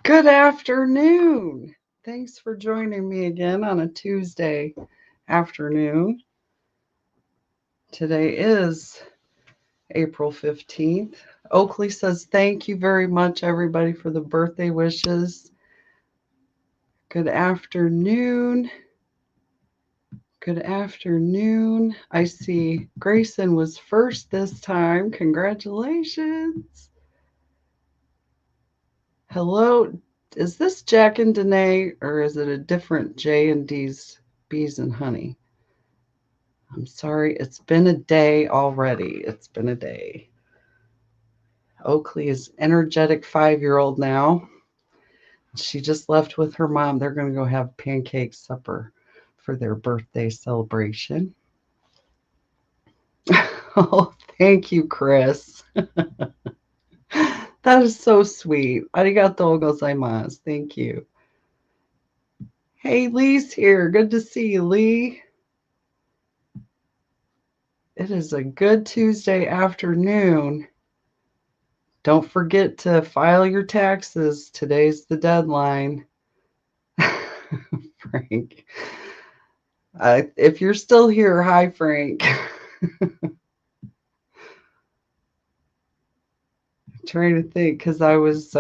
Good afternoon. Thanks for joining me again on a Tuesday afternoon. Today is April 15th. Oakley says, thank you very much, everybody, for the birthday wishes. Good afternoon. Good afternoon. I see Grayson was first this time. Congratulations. Hello. Is this Jack and Danae or is it a different J and D's Bees and Honey? I'm sorry, it's been a day already. It's been a day. Oakley is energetic 5-year-old now. She just left with her mom. They're going to go have pancake supper for their birthday celebration. Oh, thank you, Chris. That is so sweet. Arigatou gozaimasu. Thank you. Hey, Lee's here. Good to see you, Lee. It is a good Tuesday afternoon. Don't forget to file your taxes. Today's the deadline. Frank. If you're still here, hi, Frank. Trying to think because I was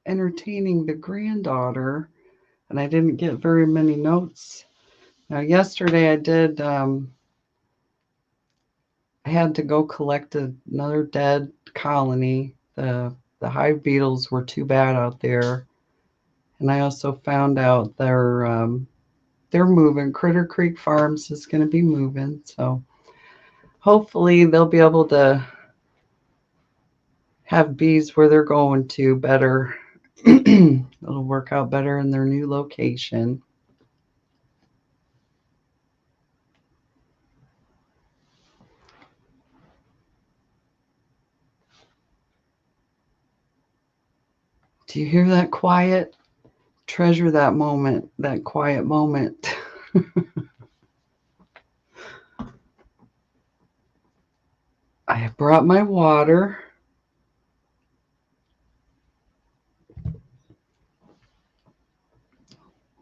entertaining the granddaughter and I didn't get very many notes. Now, yesterday I had to go collect another dead colony. The hive beetles were too bad out there. And I also found out they're moving. Critter Creek Farms is going to be moving. So hopefully they'll be able to have bees where they're going to better. It'll work out better in their new location. Do you hear that quiet? Treasure that moment, that quiet moment. I brought my water.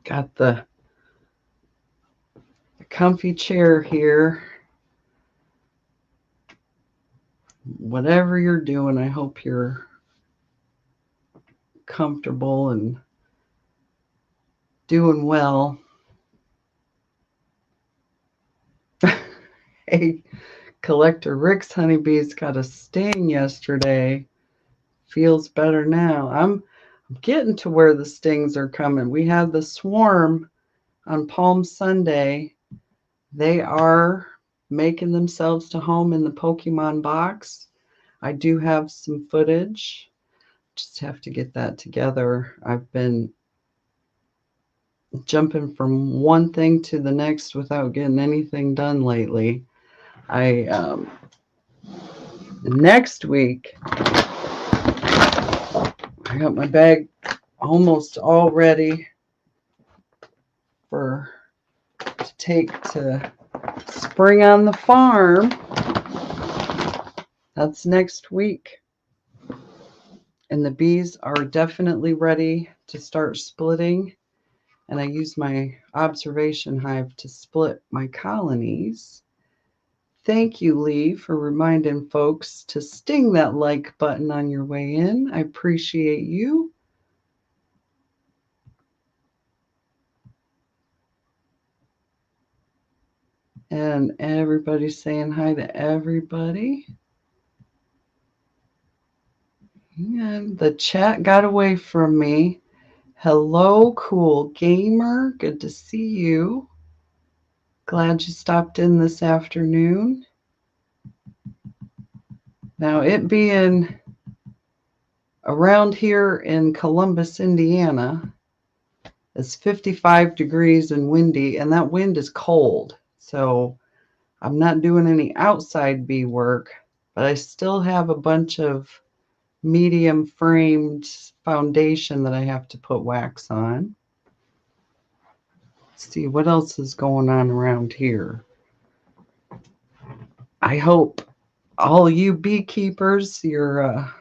Got the comfy chair here. Whatever you're doing, I hope you're comfortable and doing well. Hey, Collector Rick's honeybees got a sting yesterday. Feels better now. I'm getting to where the stings are coming. We had the swarm on Palm Sunday. They are making themselves to home in the Pokemon box. I do have some footage. Just have to get that together. I've been jumping from one thing to the next without getting anything done lately. Next week I got my bag almost all ready to take to spring on the farm. That's next week. And the bees are definitely ready to start splitting. And I use my observation hive to split my colonies. Thank you, Lee, for reminding folks to sting that like button on your way in. I appreciate you. And everybody's saying hi to everybody. And the chat got away from me. Hello, Cool Gamer. Good to see you. Glad you stopped in this afternoon. Now, it being around here in Columbus, Indiana, it's 55 degrees and windy, and that wind is cold. So I'm not doing any outside bee work, but I still have a bunch of medium framed foundation that I have to put wax on. Let's see what else is going on around here. I hope all you beekeepers, your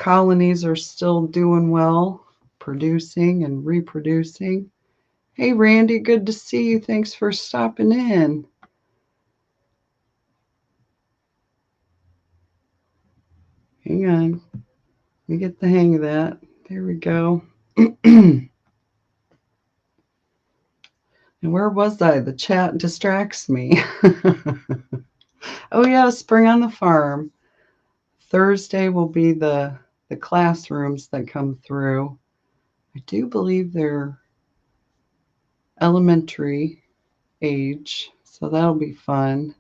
colonies are still doing well, producing and reproducing. Hey, Randy, good to see you. Thanks for stopping in. Hang on. Let me get the hang of that. There we go. And where was I? The chat distracts me. Oh, yeah, Spring on the Farm. Thursday will be the classrooms that come through. I do believe they're elementary age, so that'll be fun.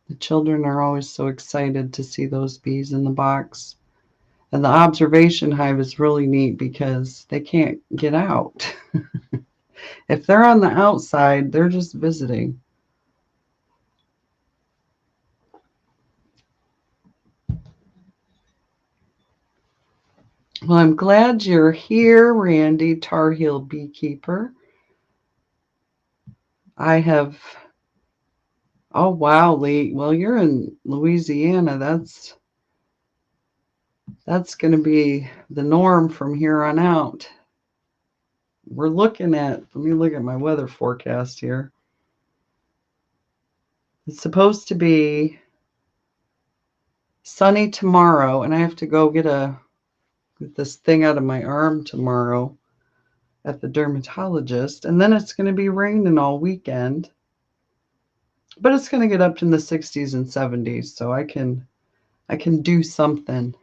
The children are always so excited to see those bees in the box. And the observation hive is really neat because they can't get out. If they're on the outside, they're just visiting. Well, I'm glad you're here, Randy, Tar Heel Beekeeper. I have... Oh, wow, Lee. Well, you're in Louisiana. That's going to be the norm from here on out. We're looking at... Let me look at my weather forecast here. It's supposed to be sunny tomorrow, and I have to go get this thing out of my arm tomorrow at the dermatologist, and then it's going to be raining all weekend. But it's going to get up in the 60s and 70s, so I can do something.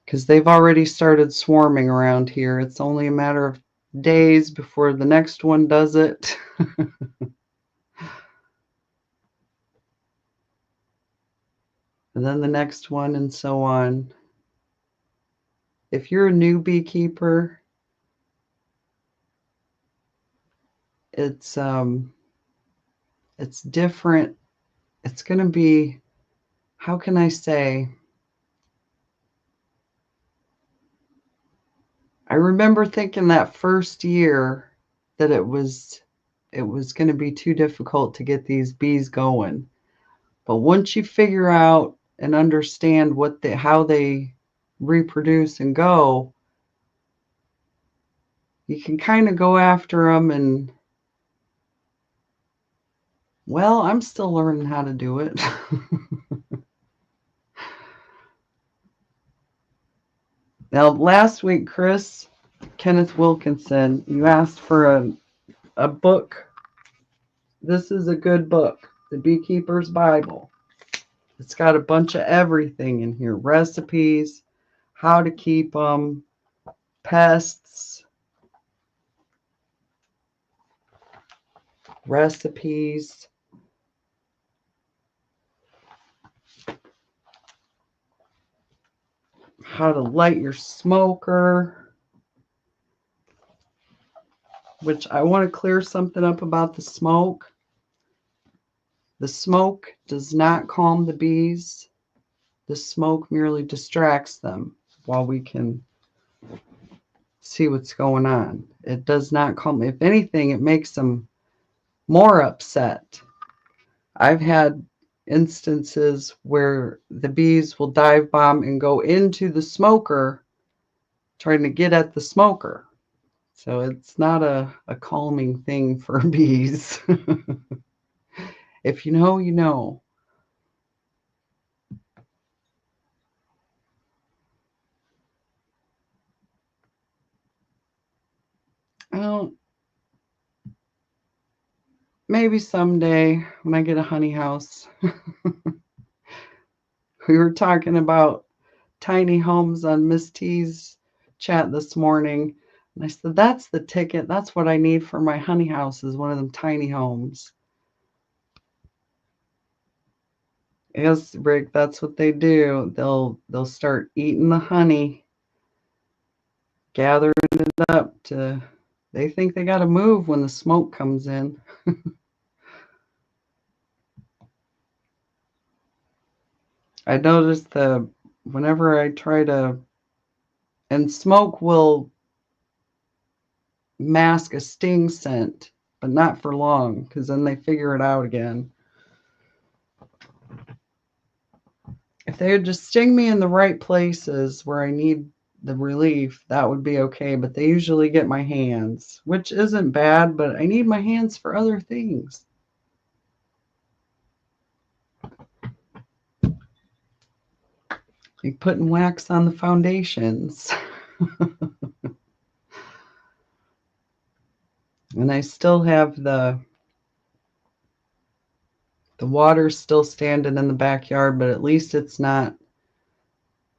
Because they've already started swarming around here. It's only a matter of days before the next one does it. And then the next one, and so on. If you're a new beekeeper, it's different. It's going to be, how can I say? I remember thinking that first year that it was going to be too difficult to get these bees going. But once you figure out and understand how they reproduce and go, you can kind of go after them. And well, I'm still learning how to do it. Now, last week, Kenneth Wilkinson, you asked for a book. This is a good book, The Beekeeper's Bible. It's got a bunch of everything in here. Recipes, how to keep them, pests, recipes, how to light your smoker, which I want to clear something up about the smoke. The smoke does not calm the bees. The smoke merely distracts them while we can see what's going on. It does not calm. If anything, it makes them more upset. I've had instances where the bees will dive bomb and go into the smoker trying to get at the smoker. So it's not a calming thing for bees. If you know, you know. Well, maybe someday when I get a honey house. We were talking about tiny homes on Miss T's chat this morning. And I said, that's the ticket. That's what I need for my honey house, is one of them tiny homes. Yes, Rick, that's what they do. They'll start eating the honey, gathering it up they think they got to move when the smoke comes in. I noticed whenever I try to, and smoke will mask a sting scent, but not for long, because then they figure it out again. If they would just sting me in the right places where I need the relief, that would be okay. But they usually get my hands, which isn't bad, but I need my hands for other things. Like putting wax on the foundations. And I still have the water still standing in the backyard, but at least it's not,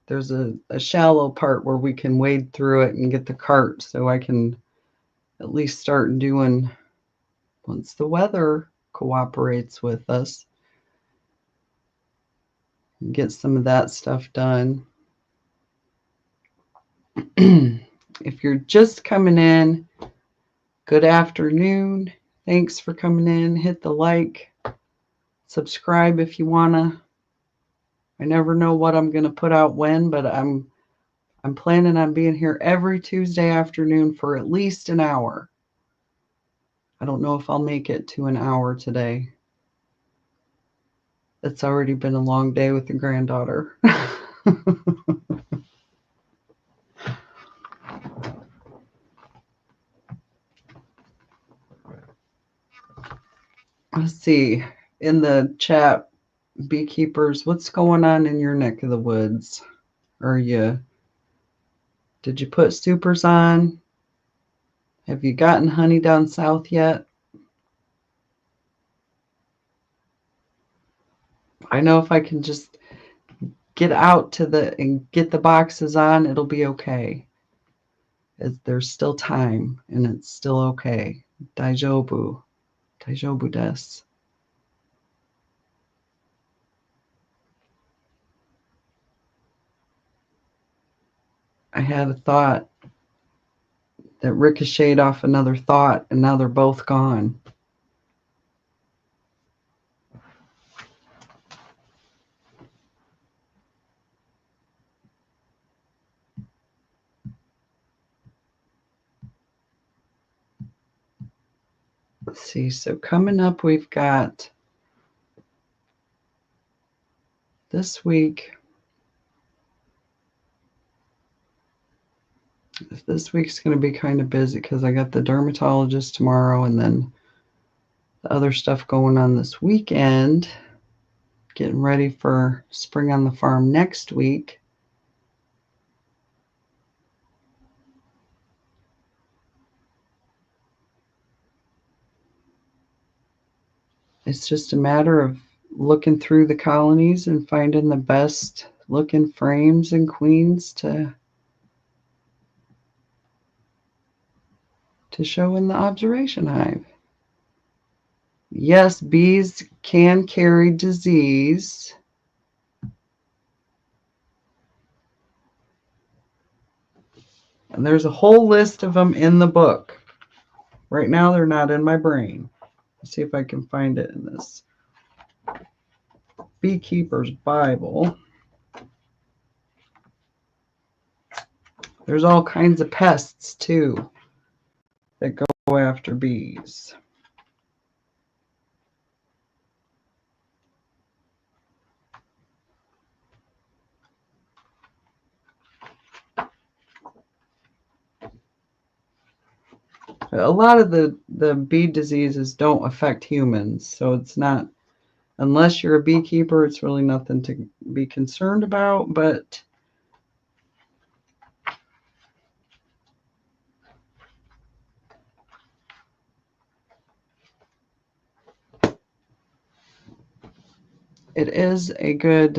there's a shallow part where we can wade through it and get the cart, so I can at least start doing, once the weather cooperates with us, get some of that stuff done. If you're just coming in, good afternoon. Thanks for coming in. Hit the like, subscribe if you wanna. I never know what I'm gonna put out when, but I'm planning on being here every Tuesday afternoon for at least an hour. I don't know if I'll make it to an hour today. It's already been a long day with the granddaughter. Let's see. In the chat, beekeepers, what's going on in your neck of the woods? Did you put supers on? Have you gotten honey down south yet? I know if I can just get out to and get the boxes on, it'll be okay. There's still time and it's still okay. Daijobu. Daijobu desu. I had a thought that ricocheted off another thought, and now they're both gone. Let's see. So coming up, we've got this week. This week's going to be kind of busy because I got the dermatologist tomorrow and then the other stuff going on this weekend. Getting ready for spring on the farm next week. It's just a matter of looking through the colonies and finding the best looking frames and queens to show in the observation hive. Yes, bees can carry disease. And there's a whole list of them in the book. Right now, they're not in my brain. Let's see if I can find it in this Beekeeper's Bible. There's all kinds of pests, too, that go after bees. A lot of the bee diseases don't affect humans, so it's not, unless you're a beekeeper, it's really nothing to be concerned about, but it is a good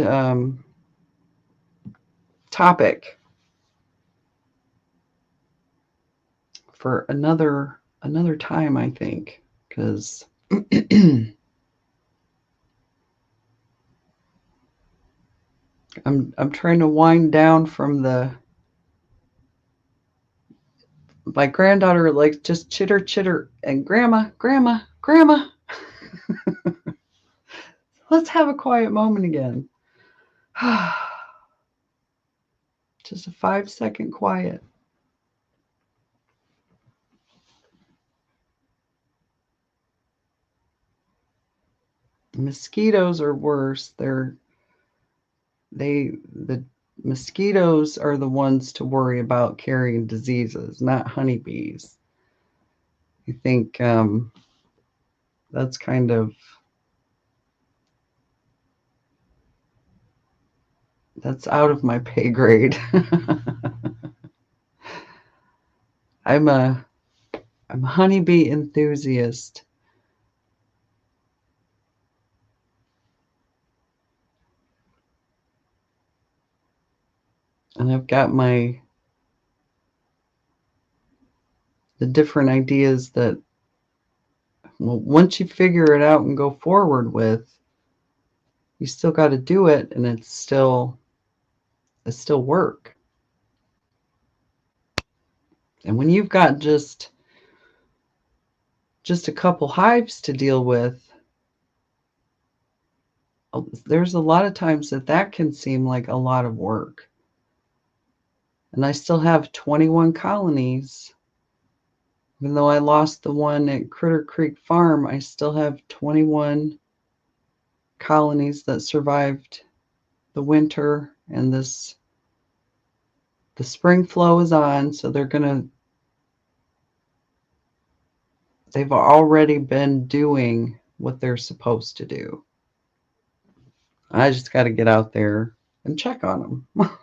topic for another time, I think, because I'm trying to wind down from my granddaughter likes just chitter chitter and grandma. Let's have a quiet moment again. Just a 5-second quiet. Mosquitoes are worse. the mosquitoes are the ones to worry about carrying diseases, not honeybees. I think that's kind of, that's out of my pay grade. I'm a honeybee enthusiast. And I've got the different ideas that, well, once you figure it out and go forward with, you still got to do it, and it's still work. And when you've got just a couple hives to deal with, there's a lot of times that can seem like a lot of work. And I still have 21 colonies. Even though I lost the one at Critter Creek Farm, I still have 21 colonies that survived the winter, and the spring flow is on, so they've already been doing what they're supposed to do. I just got to get out there and check on them.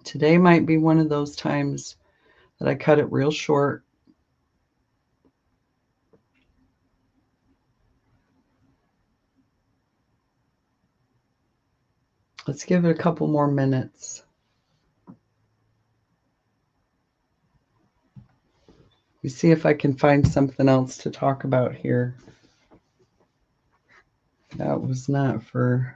Today might be one of those times that I cut it real short. Let's give it a couple more minutes. Let me see if I can find something else to talk about here. That was not for...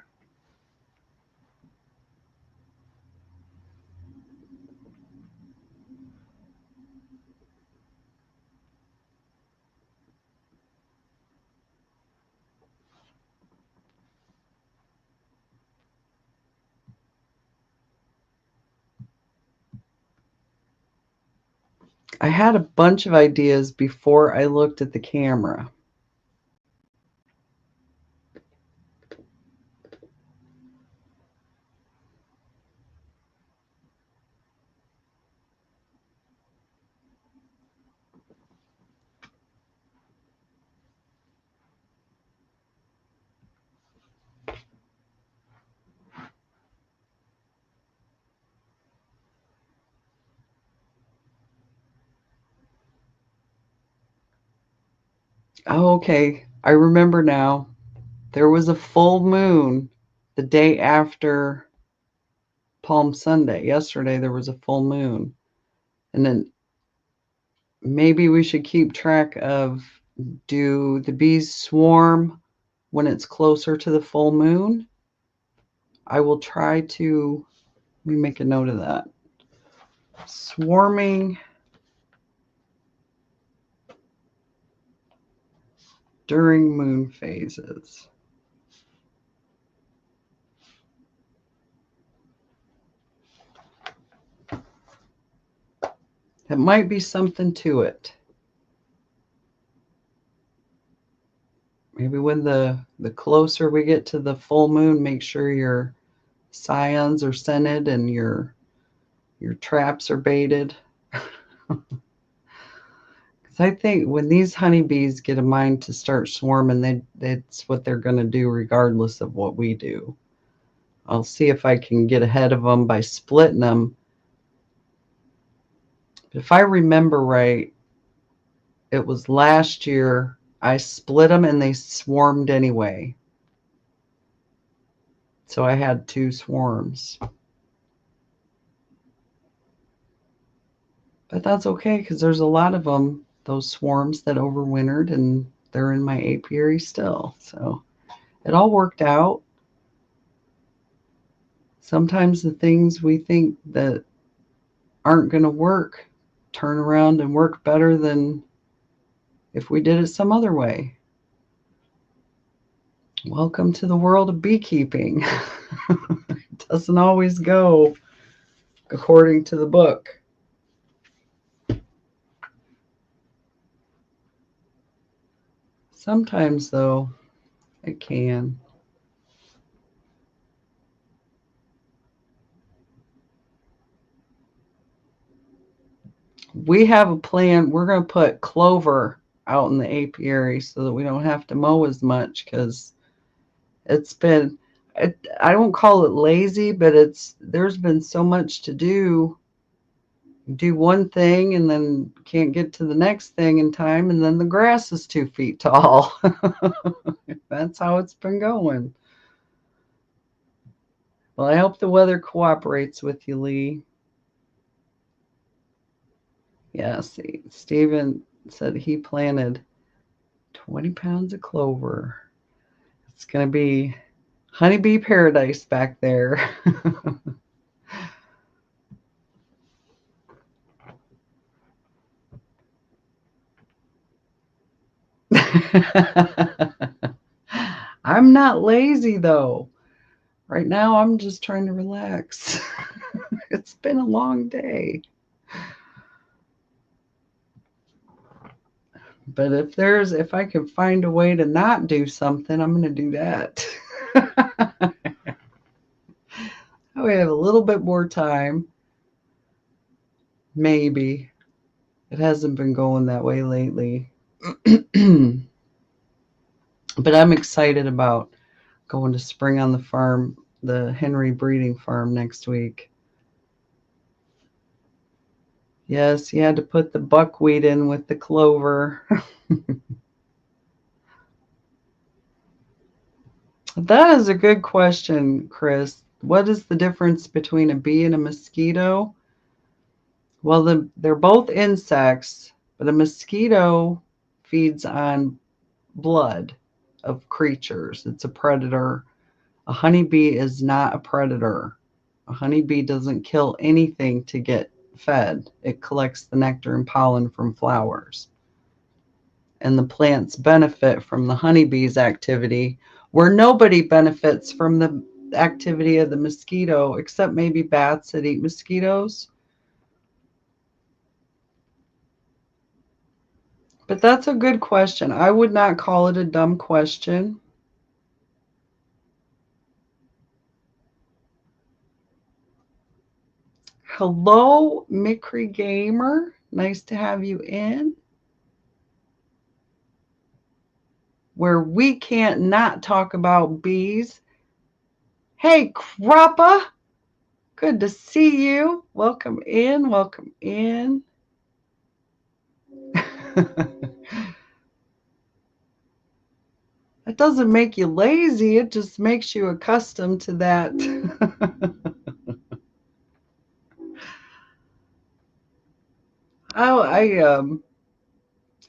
I had a bunch of ideas before I looked at the camera. Oh, okay. I remember now. There was a full moon the day after Palm Sunday. Yesterday there was a full moon. And then maybe we should keep track of, do the bees swarm when it's closer to the full moon? I will try to, let me make a note of that. Swarming during moon phases. It might be something to it. Maybe when the closer we get to the full moon, make sure your scions are scented and your traps are baited. Because I think when these honeybees get a mind to start swarming, that's what they're going to do regardless of what we do. I'll see if I can get ahead of them by splitting them. If I remember right, it was last year I split them and they swarmed anyway. So I had 2 swarms. But that's okay, because there's a lot of them, those swarms that overwintered, and they're in my apiary still. So it all worked out. Sometimes the things we think that aren't going to work turn around and work better than if we did it some other way. Welcome to the world of beekeeping. It doesn't always go according to the book. Sometimes, though, it can. We have a plan. We're going to put clover out in the apiary so that we don't have to mow as much because it's been, I don't call it lazy, but there's been so much to do. Do one thing and then can't get to the next thing in time, and then the grass is 2 feet tall. That's how it's been going. Well, I hope the weather cooperates with you, Lee. Yeah, see, Stephen said he planted 20 pounds of clover. It's going to be honeybee paradise back there. I'm not lazy, though. Right now, I'm just trying to relax. It's been a long day. But if I can find a way to not do something, I'm going to do that. We have a little bit more time. Maybe. It hasn't been going that way lately. But I'm excited about going to spring on the farm, the Henry breeding farm next week. Yes, you had to put the buckwheat in with the clover. That is a good question, Chris. What is the difference between a bee and a mosquito? Well, they're both insects, but a mosquito feeds on blood of creatures. It's a predator. A honeybee is not a predator. A honeybee doesn't kill anything to get fed. It collects the nectar and pollen from flowers. And the plants benefit from the honeybee's activity, where nobody benefits from the activity of the mosquito, except maybe bats that eat mosquitoes. But that's a good question. I would not call it a dumb question. Hello, Micry Gamer. Nice to have you in. Where we can't not talk about bees. Hey, Crappa. Good to see you. Welcome in. Welcome in. That doesn't make you lazy. It just makes you accustomed to that.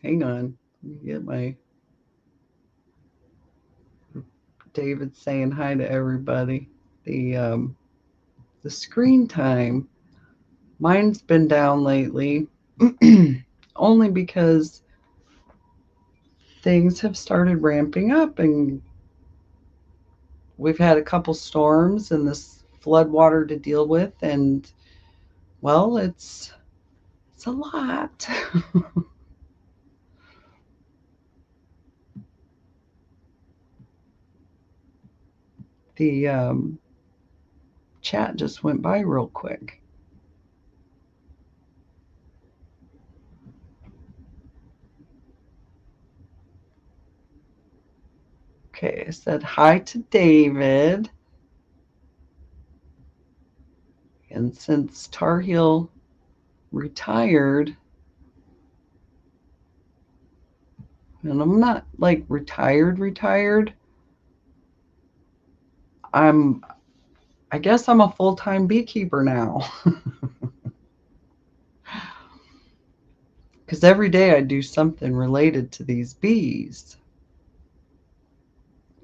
Hang on. Let me get my David saying hi to everybody. The screen time. Mine's been down lately, only because things have started ramping up, and we've had a couple storms and this flood water to deal with, and well, it's a lot. The chat just went by real quick. Okay, I said hi to David. And since Tar Heel retired, and I'm not like retired, I guess I'm a full-time beekeeper now. Because every day I do something related to these bees.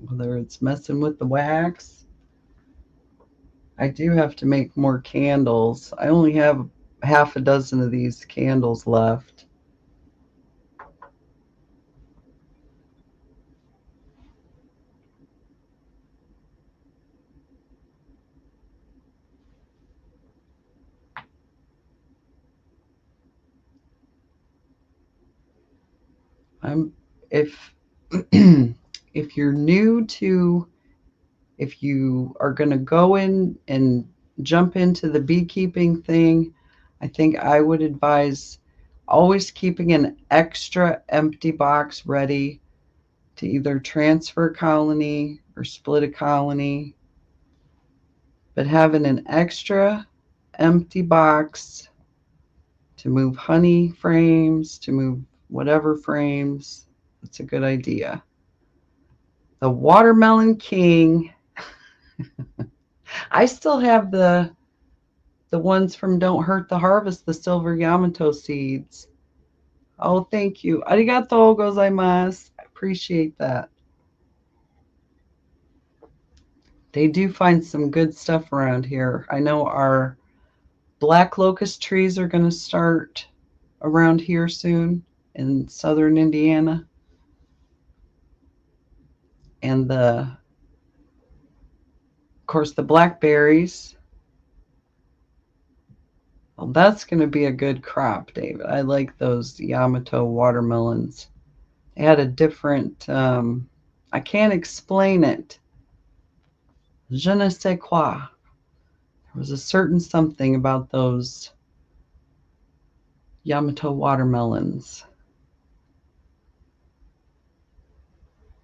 Whether it's messing with the wax. I do have to make more candles. I only have half a dozen of these candles left. I'm if if you're new to, if you are going to go in and jump into the beekeeping thing, I think I would advise always keeping an extra empty box ready to either transfer a colony or split a colony, but having an extra empty box to move honey frames, to move whatever frames, that's a good idea. The Watermelon King. I still have the ones from Don't Hurt the Harvest, the silver Yamato seeds. Oh, thank you. Arigato gozaimasu. I appreciate that. They do find some good stuff around here. I know our black locust trees are going to start around here soon in southern Indiana. And of course, the blackberries. Well, that's going to be a good crop, David. I like those Yamato watermelons. They had a different, I can't explain it. Je ne sais quoi. There was a certain something about those Yamato watermelons.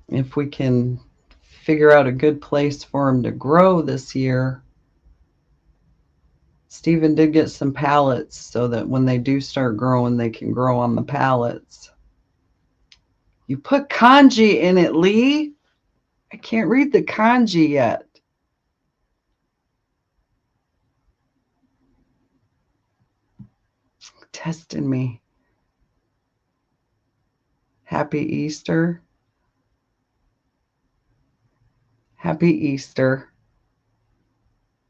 If we can figure out a good place for them to grow this year. Stephen did get some pallets so that when they do start growing, they can grow on the pallets. You put kanji in it, Lee. I can't read the kanji yet. Testing me. Happy Easter. Happy Easter.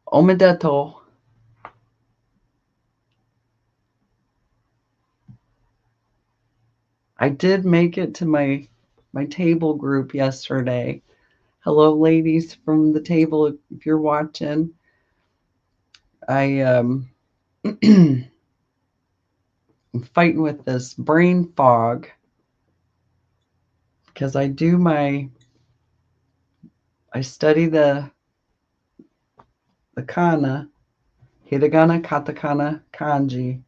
Omedeto. I did make it to my table group yesterday. Hello, ladies from the table, if you're watching. I'm fighting with this brain fog because I study the kana, hiragana, katakana, kanji.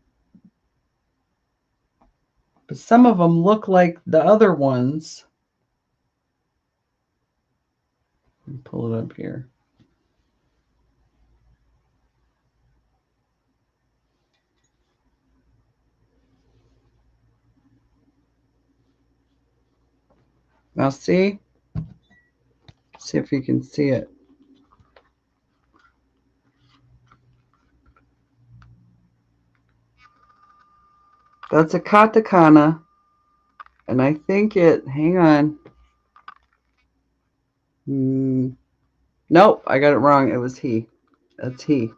But some of them look like the other ones. Let me pull it up here. Now see if you can see it. That's a katakana, and I think hang on. Nope, I got it wrong. It was he. That's he.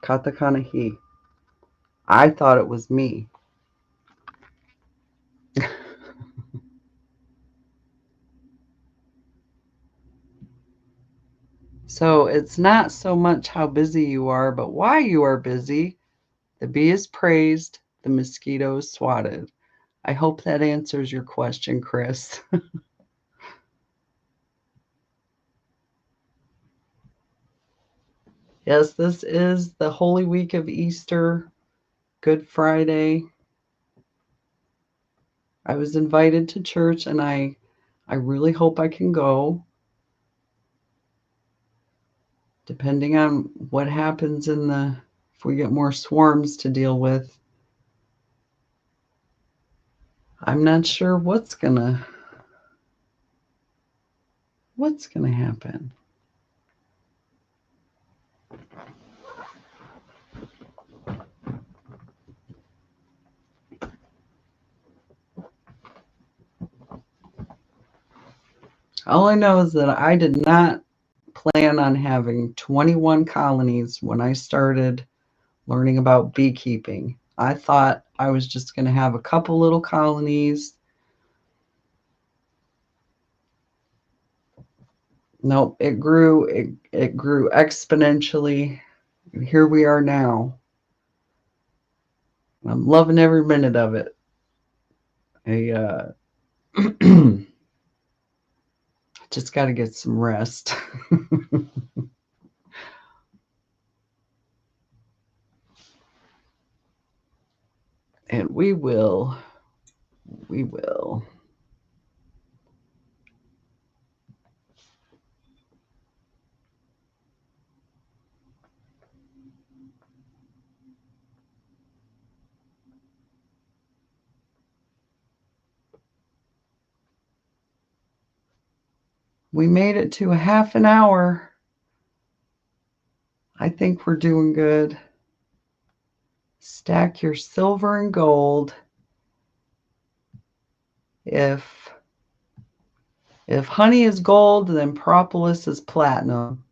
Katakana he. I thought it was me. So it's not so much how busy you are, but why you are busy. The bee is praised, the mosquito is swatted. I hope that answers your question, Chris. Yes, this is the Holy Week of Easter, Good Friday. I was invited to church, and I really hope I can go. Depending on what happens if we get more swarms to deal with. I'm not sure what's gonna happen. All I know is that I did not plan on having 21 colonies when I started learning about beekeeping. I thought I was just going to have a couple little colonies. Nope, it grew exponentially. And here we are now. I'm loving every minute of it. Just got to get some rest. And we will. We will. We made it to a half an hour. I think we're doing good. Stack your silver and gold. If honey is gold, then propolis is platinum.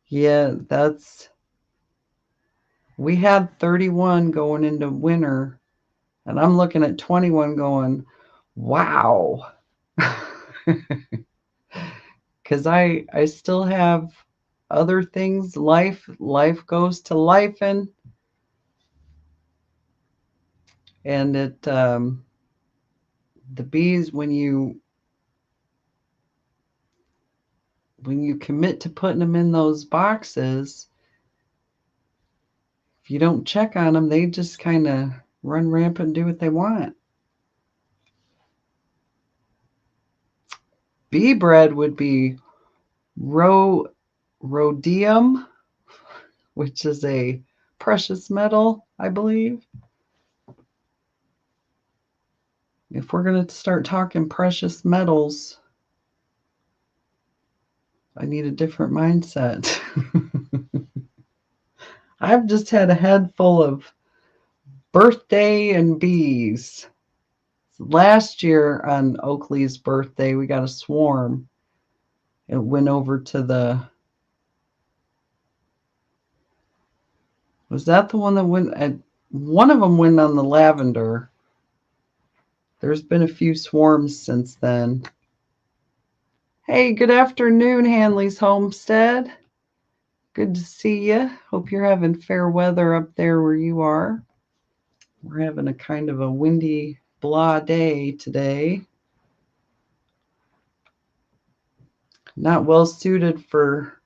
Yeah, we had 31 going into winter, and I'm looking at 21 going, wow. Because I still have other things. Life goes to life, and it the bees, when you commit to putting them in those boxes, if you don't check on them, they just kind of run rampant and do what they want. Bee bread would be rhodium, which is a precious metal, I believe. If we're going to start talking precious metals, I need a different mindset. I've just had a head full of birthday and bees. Last year on Oakley's birthday, we got a swarm. It went over to was that the one that went? One of them went on the lavender. There's been a few swarms since then. Hey, good afternoon, Hanley's Homestead. Good to see you. Hope you're having fair weather up there where you are. We're having a kind of a windy, blah day today. Not well suited for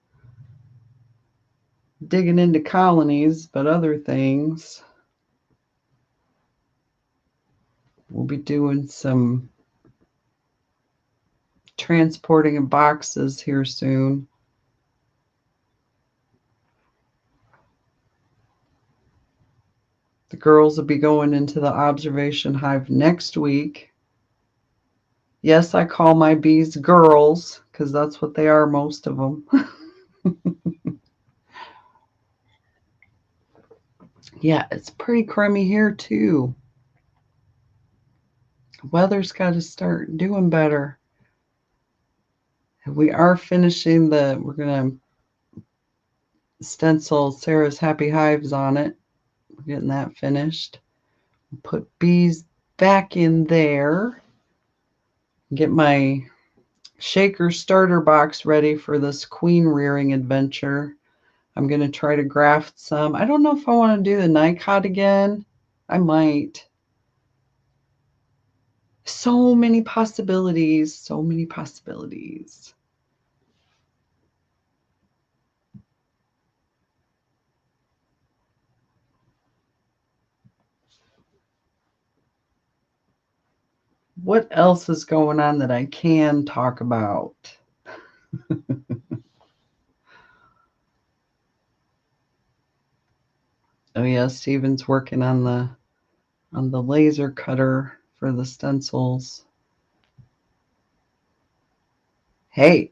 digging into colonies, but other things. We'll be doing some transporting of boxes here soon. The girls will be going into the observation hive next week. Yes, I call my bees girls because that's what they are, most of them. Yeah, it's pretty crummy here too. Weather's got to start doing better. We are finishing we're going to stencil Sarah's Happy Hives on it. We're getting that finished. Put bees back in there. Get my shaker starter box ready for this queen rearing adventure. I'm going to try to graft some. I don't know if I want to do the Nicot again. I might. So many possibilities. So many possibilities. What else is going on that I can talk about? Oh yeah, Steven's working on the laser cutter for the stencils. Hey,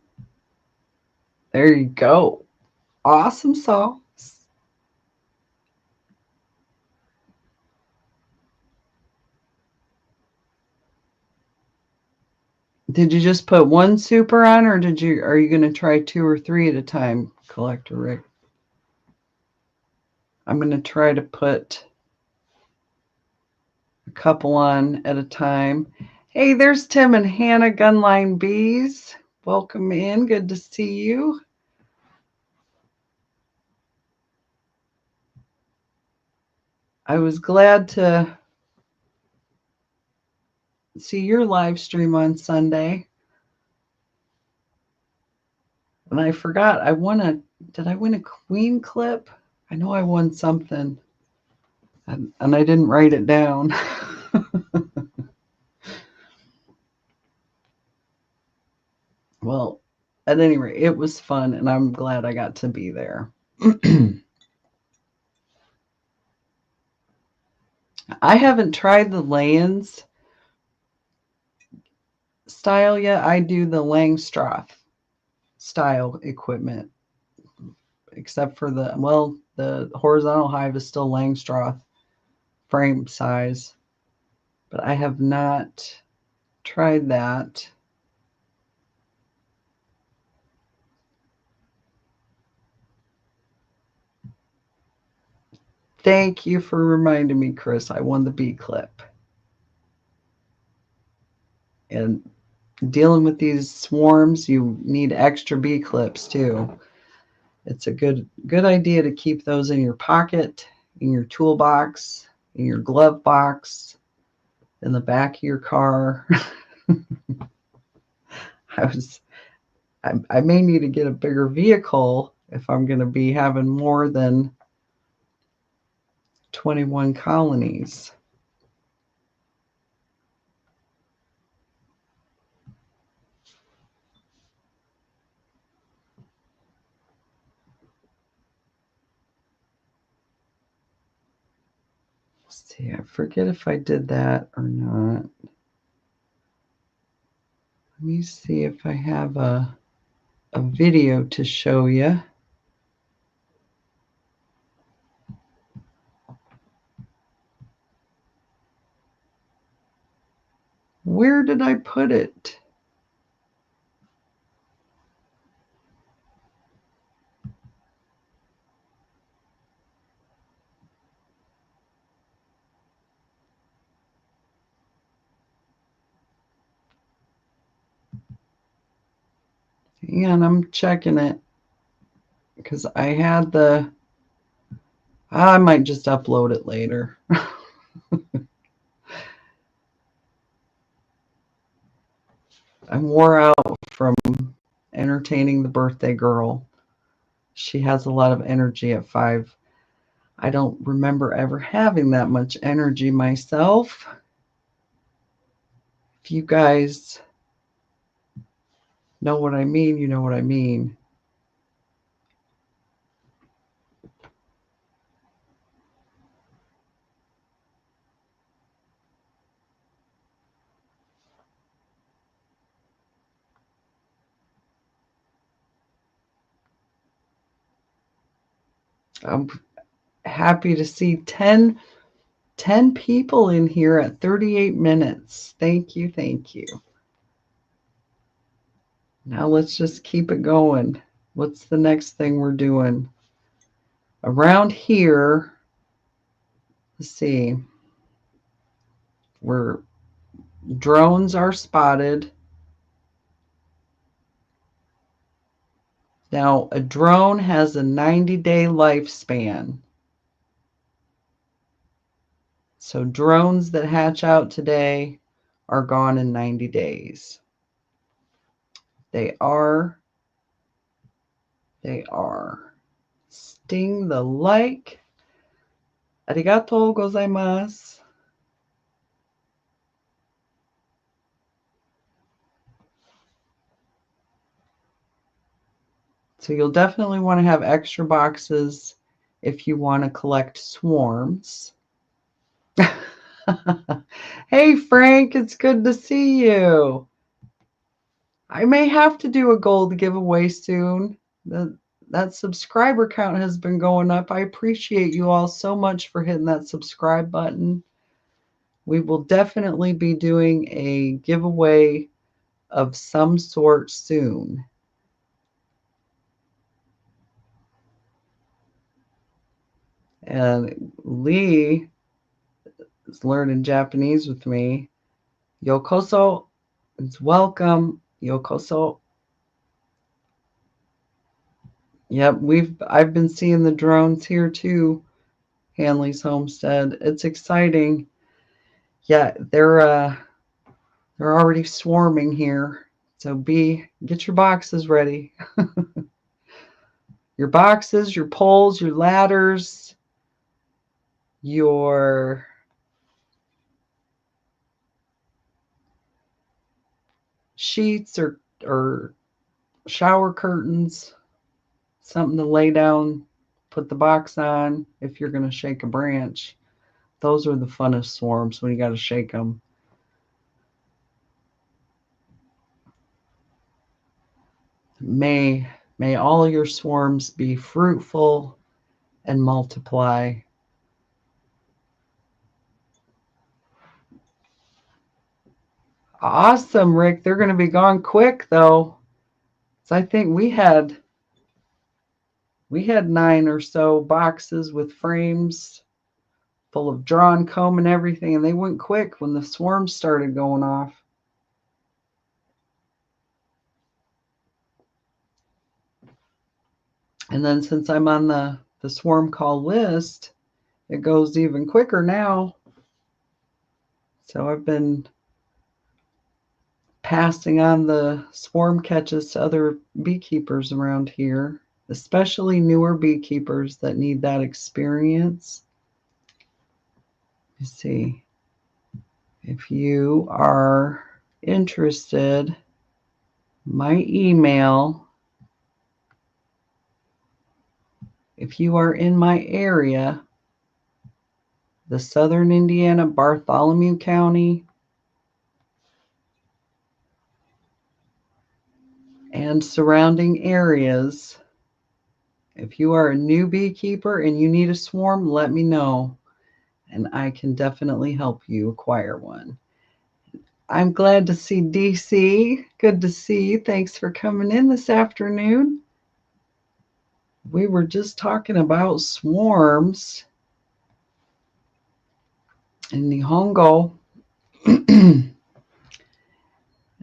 there you go. Awesome sauce. Did you just put one super on, or are you going to try 2 or 3 at a time, Collector Rick? I'm going to try to put a couple on at a time. Hey, there's Tim and Hannah, Gunline Bees. Welcome in. Good to see you. I was glad to see your live stream on Sunday. And I forgot, did I win a Queen clip? I know I won something. And I didn't write it down. Well, at any rate, it was fun, and I'm glad I got to be there. I haven't tried the Layens style yet. I do the Langstroth style equipment, except for the horizontal hive is still Langstroth frame size, but I have not tried that. Thank you for reminding me, Chris. I won the B clip. And dealing with these swarms, you need extra bee clips too. It's a good idea to keep those in your pocket, in your toolbox, in your glove box, in the back of your car. I may need to get a bigger vehicle if I'm going to be having more than 21 colonies. See, I forget if I did that or not. Let me see if I have a video to show you. Where did I put it? And I'm checking it because I had I might just upload it later. I'm wore out from entertaining the birthday girl. She has a lot of energy at 5. I don't remember ever having that much energy myself. If you guys know what I mean, you know what I mean. I'm happy to see 10 people in here at 38 minutes. Thank you, thank you. Now let's just keep it going. What's the next thing we're doing? Around here, let's see, where drones are spotted. Now, a drone has a 90-day lifespan. So drones that hatch out today are gone in 90 days. They are. Sting the like. Arigatou gozaimasu. So you'll definitely want to have extra boxes if you want to collect swarms. Hey, Frank, it's good to see you. I may have to do a gold giveaway soon. That subscriber count has been going up. I appreciate you all so much for hitting that subscribe button. We will definitely be doing a giveaway of some sort soon. And Lee is learning Japanese with me. Yokoso is welcome. Yokoso. Yep, I've been seeing the drones here too. Hanley's homestead. It's exciting. Yeah, they're already swarming here. So get your boxes ready. Your boxes, your poles, your ladders, your sheets or shower curtains, something to lay down, put the box on if you're going to shake a branch. Those are the funnest swarms when you got to shake them. May all your swarms be fruitful and multiply. Awesome, Rick. They're going to be gone quick, though. So I think we had 9 or so boxes with frames full of drawn comb and everything, and they went quick when the swarms started going off. And then since I'm on the swarm call list, it goes even quicker now. So I've been passing on the swarm catches to other beekeepers around here, especially newer beekeepers that need that experience. Let's see. If you are interested, my email, if you are in my area, the Southern Indiana, Bartholomew County, and surrounding areas, if you are a new beekeeper and you need a swarm, let me know, and I can definitely help you acquire one. I'm glad to see DC. Good to see you. Thanks for coming in this afternoon. We were just talking about swarms in Nihongo. And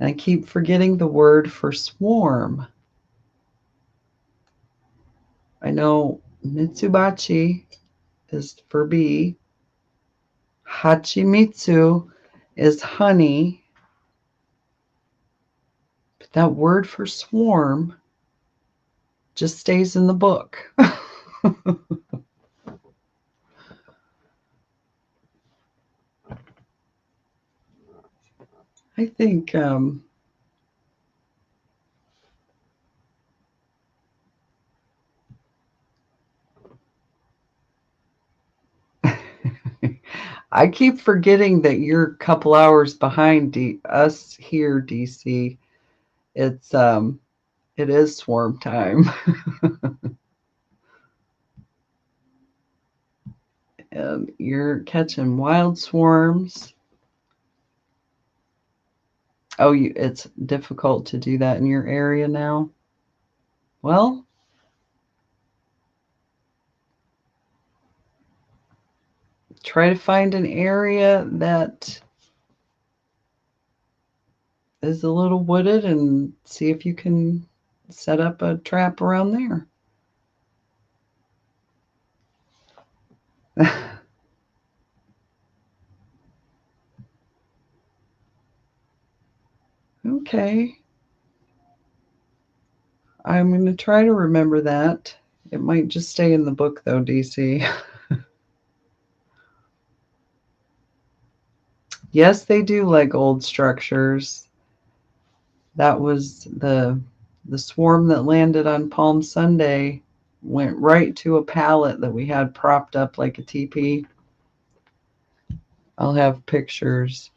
I keep forgetting the word for swarm. I know Mitsubachi is for bee. Hachimitsu is honey. But that word for swarm just stays in the book. I think I keep forgetting that you're a couple hours behind us here, DC. It is swarm time. And you're catching wild swarms. Oh, it's difficult to do that in your area now? Well, try to find an area that is a little wooded and see if you can set up a trap around there. Okay. I'm going to try to remember that. It might just stay in the book, though, DC. Yes, they do like old structures. That was the swarm that landed on Palm Sunday, went right to a pallet that we had propped up like a teepee. I'll have pictures.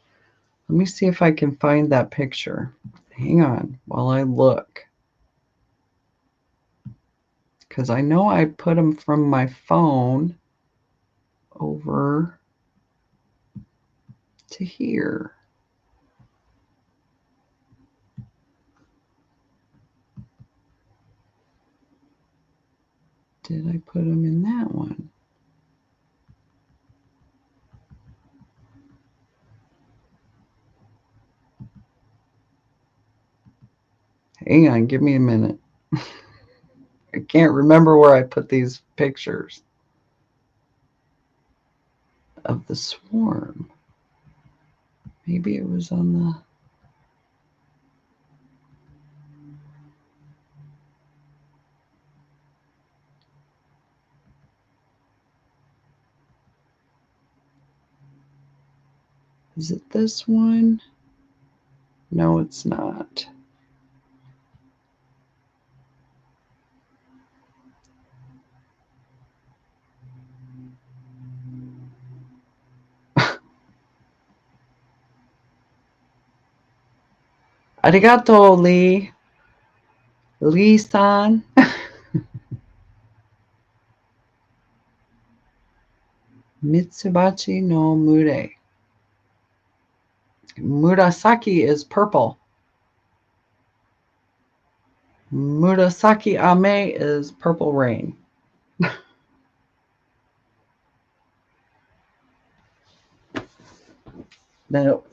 Let me see if I can find that picture. Hang on while I look. Because I know I put them from my phone over to here. Did I put them in that one? Hang on, give me a minute. I can't remember where I put these pictures. of the swarm. Maybe it was on the... Is it this one? No, it's not. Arigato, Lee. Lee-san. Mitsubachi no Mure. Murasaki is purple. Murasaki Ame is purple rain. No.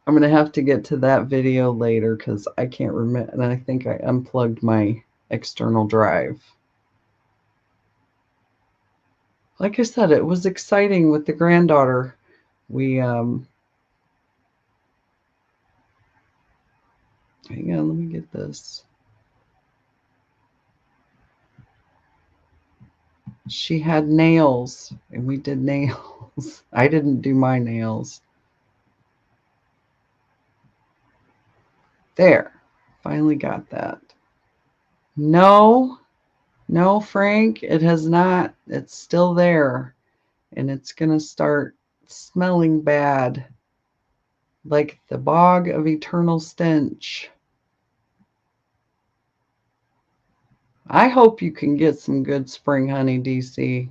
I'm going to have to get to that video later because I can't remember. And I think I unplugged my external drive. Like I said, it was exciting with the granddaughter. We, hang on, let me get this. She had nails, and we did nails. I didn't do my nails. There, finally got that. No, Frank, it has not. It's still there, and it's going to start smelling bad, like the bog of eternal stench. I hope you can get some good spring honey, DC.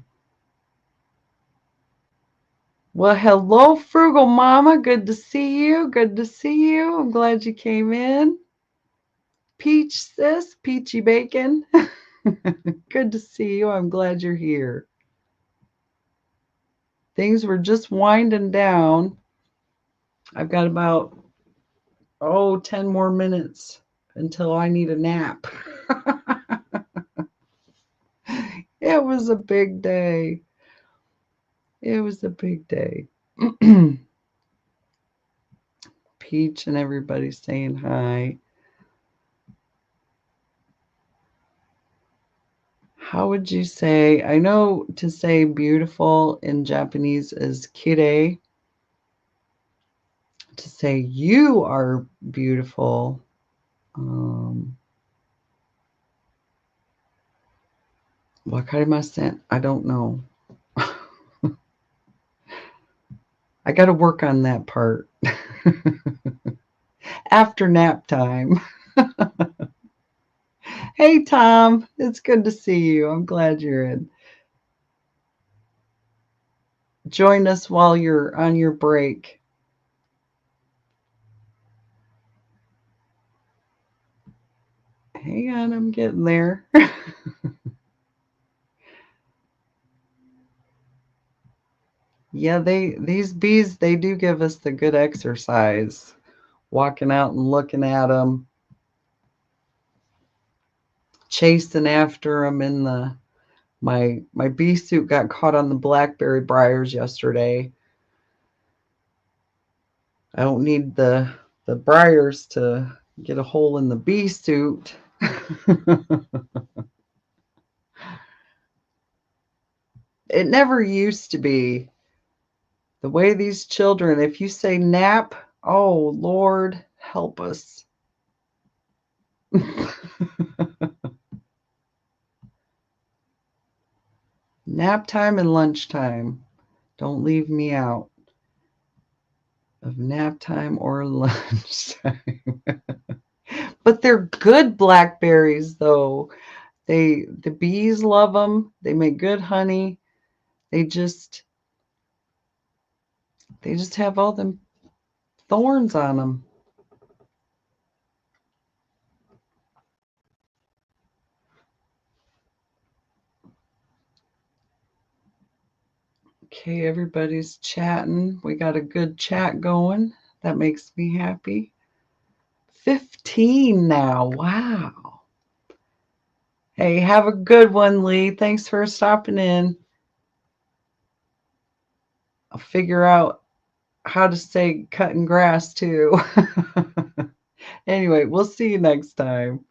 Well, hello, Frugal Mama. Good to see you. Good to see you. I'm glad you came in. Peach, sis. Peachy Bacon. Good to see you. I'm glad you're here. Things were just winding down. I've got about, 10 more minutes until I need a nap. It was a big day. It was a big day. Peach and everybody saying hi. How would you say, I know to say beautiful in Japanese is kirei. To say you are beautiful, wakarimasen. I don't know. I got to work on that part. After nap time. Hey, Tom. It's good to see you. I'm glad you're in. Join us while you're on your break. Hang on, I'm getting there. Yeah, these bees, they do give us the good exercise. Walking out and looking at them. Chasing after them in the... My bee suit got caught on the blackberry briars yesterday. I don't need the briars to get a hole in the bee suit. It never used to be. The way these children, if you say nap, oh, Lord, help us. Nap time and lunchtime. Don't leave me out of nap time or lunchtime. But they're good blackberries, though. The bees love them. They make good honey. They just have all them thorns on them. Okay, everybody's chatting. We got a good chat going. That makes me happy. 15 now. Wow. Hey, have a good one, Lee. Thanks for stopping in. I'll figure out how to say cutting grass too. Anyway, we'll see you next time.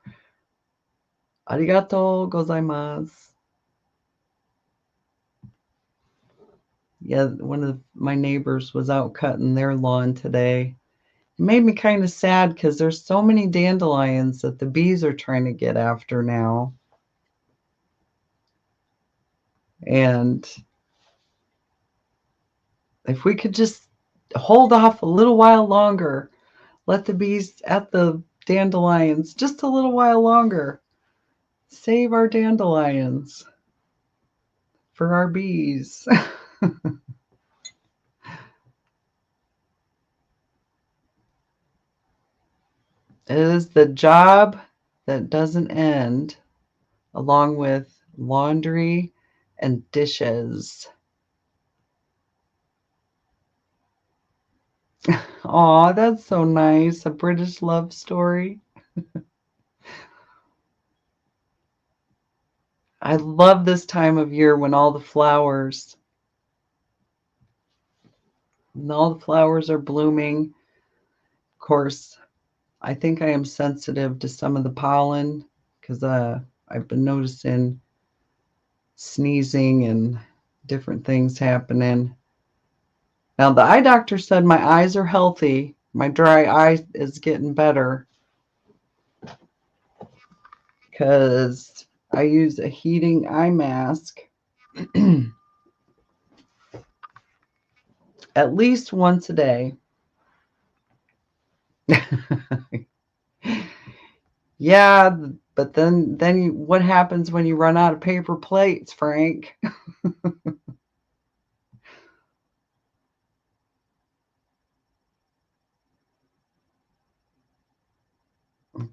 Arigato gozaimasu. Yeah, one of my neighbors was out cutting their lawn today. It made me kind of sad because there's so many dandelions that the bees are trying to get after now. And if we could just hold off a little while longer, let the bees at the dandelions just a little while longer. Save our dandelions for our bees. It is the job that doesn't end, along with laundry and dishes. Aw, that's so nice. A British love story. I love this time of year when all the flowers are blooming. Of course, I think I am sensitive to some of the pollen because I've been noticing sneezing and different things happening. Now, the eye doctor said my eyes are healthy. My dry eye is getting better because I use a heating eye mask at least once a day. Yeah, but then what happens when you run out of paper plates, Frank?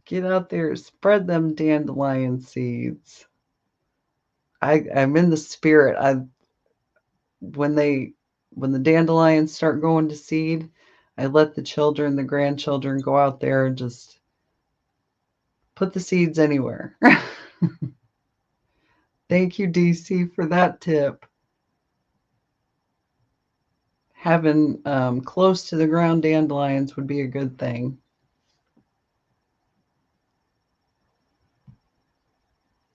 Get out there, spread them dandelion seeds. I'm in the spirit. When the dandelions start going to seed, I let the children, the grandchildren go out there and just put the seeds anywhere. Thank you, DC, for that tip. Having close to the ground dandelions would be a good thing.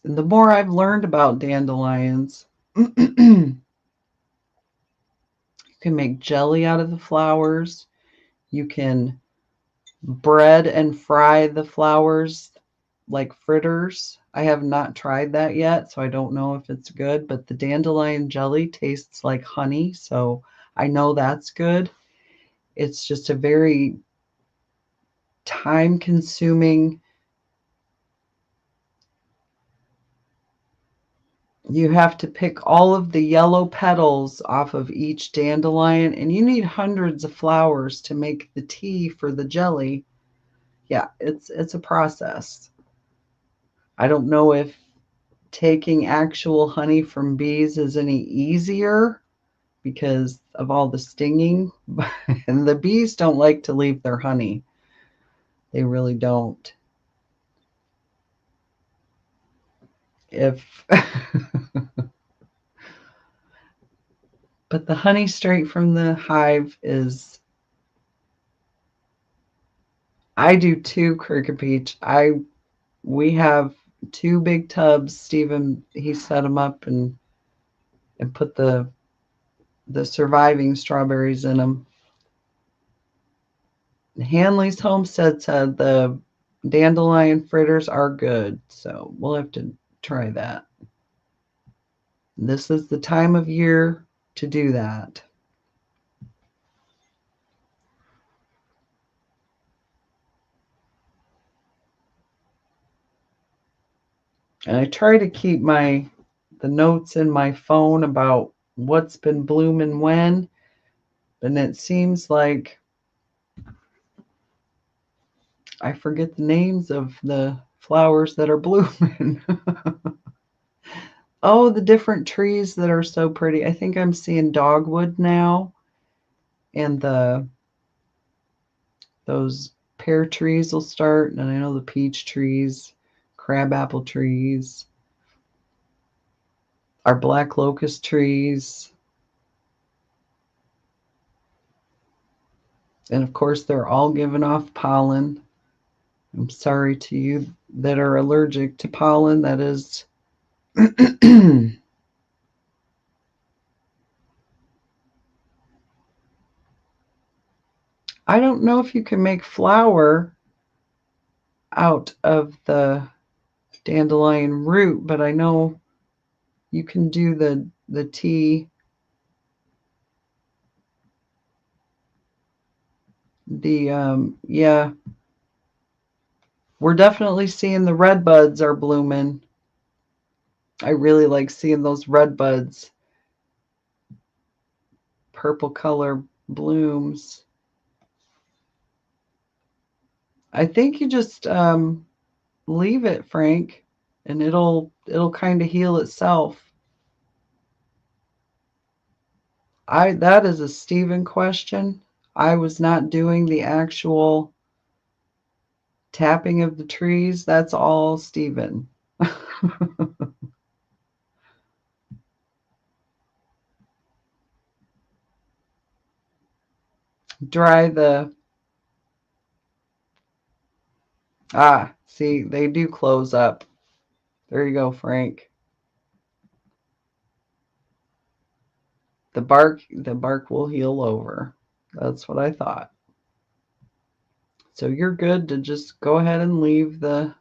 And the more I've learned about dandelions, you can make jelly out of the flowers. You can bread and fry the flowers like fritters. I have not tried that yet, so I don't know if it's good, but the dandelion jelly tastes like honey, so I know that's good. It's just a very time consuming. You have to pick all of the yellow petals off of each dandelion, and you need hundreds of flowers to make the tea for the jelly. Yeah, it's a process. I don't know if taking actual honey from bees is any easier because of all the stinging, and the bees don't like to leave their honey. They really don't. If But the honey straight from the hive is, I do too, Cricket Peach. We have two big tubs. Stephen, he set them up and put the surviving strawberries in them. Hanley's Homestead said the dandelion fritters are good, so we'll have to try that. This is the time of year to do that. And I try to keep the notes in my phone about what's been blooming when, and it seems like I forget the names of the flowers that are blooming. Oh, the different trees that are so pretty. I think I'm seeing dogwood now, and those pear trees will start, and I know the peach trees, crabapple trees, our black locust trees. And of course, they're all giving off pollen. I'm sorry to you that are allergic to pollen. That is I don't know if you can make flour out of the dandelion root, but I know you can do the tea. Yeah, we're definitely seeing the red buds are blooming. I really like seeing those red buds, purple color blooms. I think you just leave it, Frank, and it'll kind of heal itself. That is a Stephen question. I was not doing the actual tapping of the trees. That's all Stephen. Dry the see, they do close up. There you go, Frank. The bark will heal over. That's what I thought. So you're good to just go ahead and leave it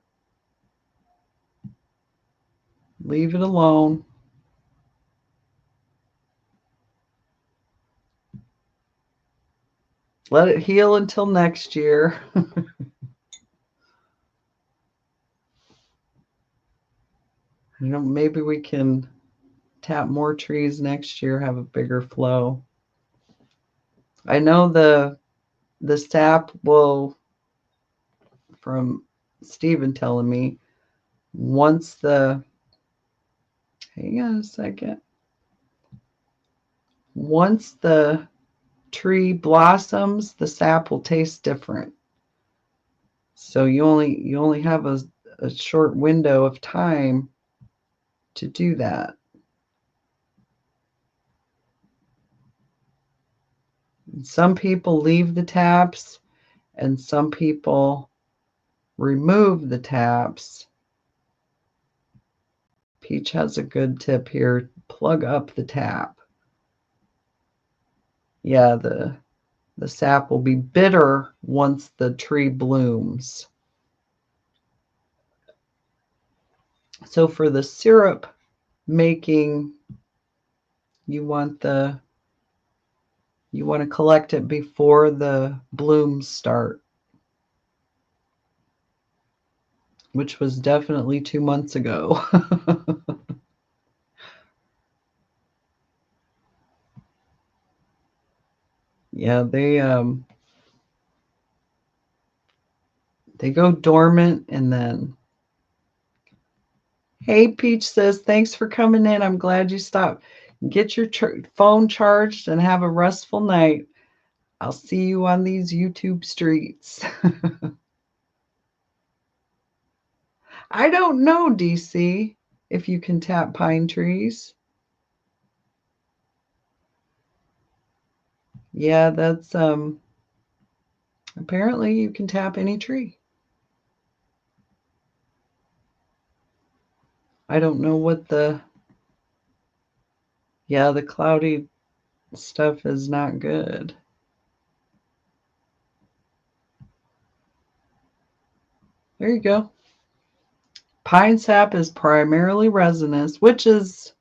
alone. Let it heal until next year. Maybe we can tap more trees next year, have a bigger flow. I know the sap will, from Stephen telling me, once hang on a second, once the tree blossoms, the sap will taste different. So you only have a short window of time to do that. Some people leave the taps and some people remove the taps. Peach has a good tip here. Plug up the tap. Yeah, the sap will be bitter once the tree blooms. So for the syrup making, you want to collect it before the blooms start, which was definitely 2 months ago. Yeah, they go dormant and then. Hey, Peach says, thanks for coming in. I'm glad you stopped. Get your phone charged and have a restful night. I'll see you on these YouTube streets. I don't know, DC, if you can tap pine trees. Yeah, that's apparently you can tap any tree. I don't know what the cloudy stuff is not good. There you go. Pine sap is primarily resinous, which is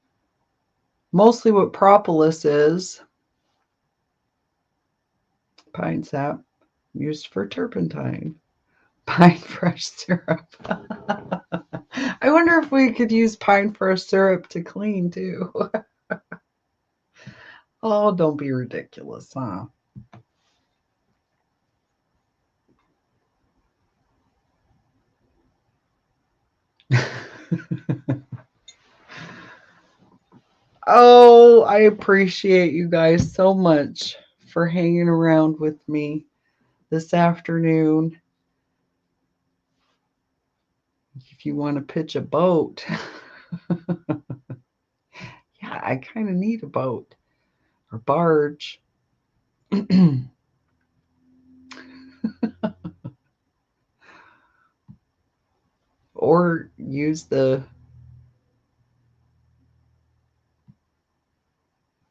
mostly what propolis is. Pine sap used for turpentine. Pine fresh syrup. I wonder if we could use pine fresh syrup to clean too. Oh, don't be ridiculous, huh? Oh, I appreciate you guys so much for hanging around with me this afternoon. If you want to pitch a boat, yeah, I kind of need a boat or barge. Or use the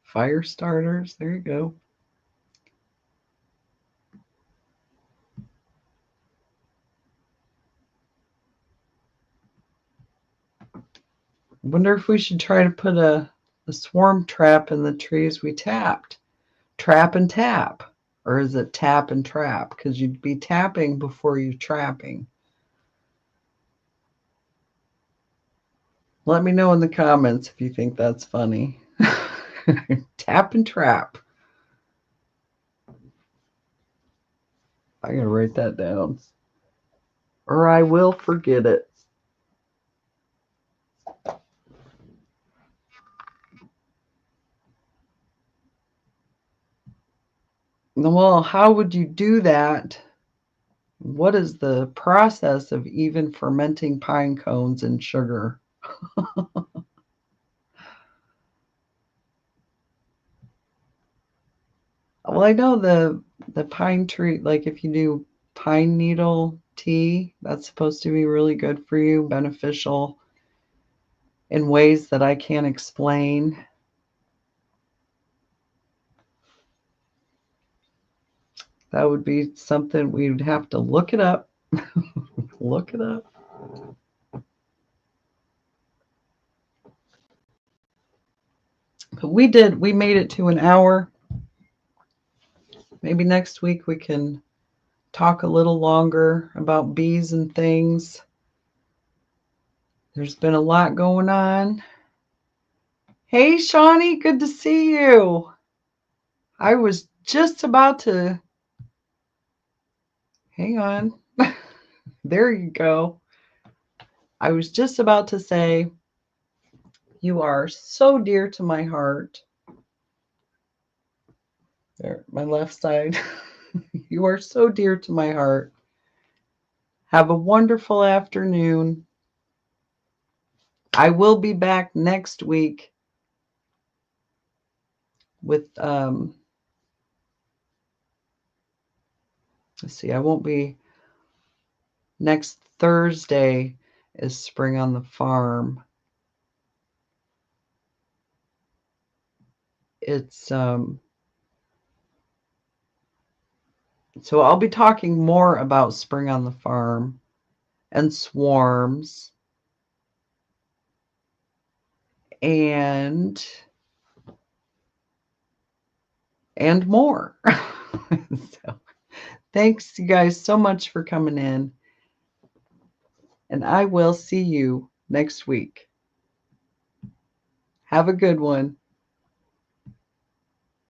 fire starters. There you go. Wonder if we should try to put a swarm trap in the trees we tapped. Trap and tap. Or is it tap and trap? Because you'd be tapping before you're trapping. Let me know in the comments if you think that's funny. Tap and trap. I gotta write that down. Or I will forget it. Well, how would you do that? What is the process of even fermenting pine cones in sugar? Well, I know the pine tree, like if you do pine needle tea, that's supposed to be really good for you, beneficial in ways that I can't explain. That would be something we'd have to look it up. Look it up. But we made it to an hour. Maybe next week we can talk a little longer about bees and things. There's been a lot going on. Hey, Shawnee, good to see you. I was just about to, hang on. There you go. I was just about to say, you are so dear to my heart. There, my left side. You are so dear to my heart. Have a wonderful afternoon. I will be back next week with, let's see, I won't be, next Thursday is Spring on the Farm. It's, so I'll be talking more about Spring on the Farm and swarms and more. So, thanks you guys so much for coming in, and I will see you next week. Have a good one.